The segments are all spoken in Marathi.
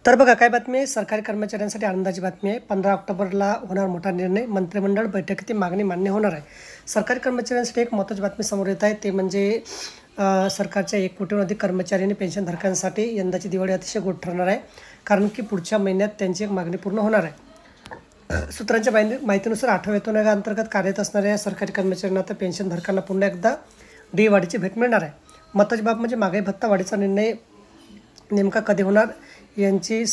तर बघा काय बातमी आहे, सरकारी कर्मचाऱ्यांसाठी आनंदाची बातमी आहे। 15 ऑक्टोबरला होणार मोठा निर्णय, मंत्रिमंडळ बैठकीत मागणी मान्य होणार आहे। सरकारी कर्मचाऱ्यांसाठी एक महत्त्वाची बातमी समोर येत आहे, ते म्हणजे सरकारच्या 1 कोटीहून अधिक कर्मचारी आणि पेन्शनधारकांसाठी यंदाची दिवाळी अतिशय गोड ठरणार आहे, कारण की पुढच्या महिन्यात त्यांची एक मागणी पूर्ण होणार आहे। सूत्रांच्या माहितीनुसार 8व्या वेतन आयोगाअंतर्गत कार्यरत असणाऱ्या सरकारी कर्मचाऱ्यांना तर पेन्शनधारकांना पुन्हा एकदा डी वाढीची भेट मिळणार आहे। महत्त्वाची बाब म्हणजे महागाई भत्ता वाढीचा निर्णय नेमका कधी होणार यांची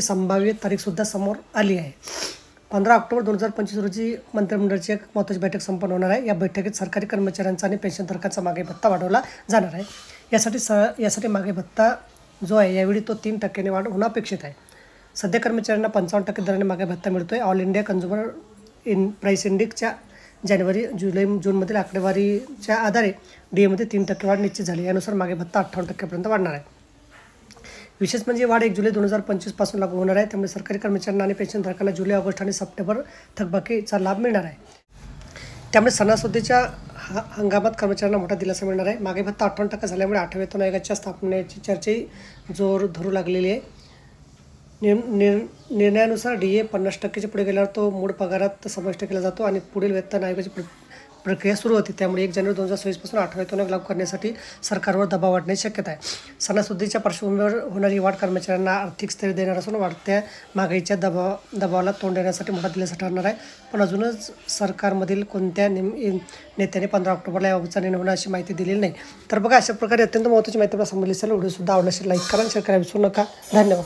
संभाव्य तारीखसुद्धा समोर आली आहे। 15 ऑक्टोबर 2025 रोजी मंत्रिमंडळाची एक महत्त्वाची बैठक संपन्न होणार आहे। या बैठकीत सरकारी कर्मचाऱ्यांचा आणि पेन्शनधारकांचा महागाई भत्ता वाढवला जाणार आहे। यासाठी महागाई भत्ता जो आहे यावेळी तो 3% वाढ होणं अपेक्षित आहे। सध्या कर्मचाऱ्यांना 55% दराने महागाई भत्ता मिळतो आहे। ऑल इंडिया कन्झ्युमर प्राईस इंडेक्सच्या जानेवारी जुलै जूनमधील आकडेवारीच्या आधारे डीएमध्ये 3% वाढ निश्चित झाली। यानुसार महागाई भत्ता 58% वाढणार आहे। विशेष म्हणजे वाढ 1 जुलै 2025 पासून लागू होणार आहे। त्यामुळे सरकारी कर्मचाऱ्यांना आणि पेन्शनधारकांना जुलै, ऑगस्ट आणि सप्टेंबर थकबाकीचा लाभ मिळणार आहे। त्यामुळे सणासुदीच्या हंगामात कर्मचाऱ्यांना मोठा दिलासा मिळणार आहे। महागाई भत्ता 58% झाल्यामुळे 8व्या वेतन आयोगाच्या स्थापनेची चर्चाही जोर धरू लागलेली आहे। निर्णयानुसार DA 50%च्या पुढे गेल्यावर तो मूळ पगारात समाविष्ट केला जातो आणि पुढील वेतन आयोगाची प्रक्रिया सुरू होती। त्यामुळे 1 जानेवारी 2026 पासून 8व्या वेतन आयोग लागू करण्यासाठी सरकारवर दबाव वाढण्याची शक्यता आहे। सणासुदीच्या पार्श्वभूमीवर होणारी वाढ कर्मचाऱ्यांना आर्थिक स्थैर्य देणार असून वाढत्या महागाईच्या दबावाला तोंड देण्यासाठी मोठा दिलासा ठरणार आहे। पण अजूनच सरकारमधील कोणत्या नेत्याने 15 ऑक्टोबरला याबाबतचा निर्णय होणार अशी माहिती दिलेली नाही। तर बघा, अशा प्रकारे अत्यंत महत्त्वाची माहिती आपल्याला समजली असेल। व्हिडिओसुद्धा आवडला असेल लाईक करा, शेअर करायला विसरू नका। धन्यवाद।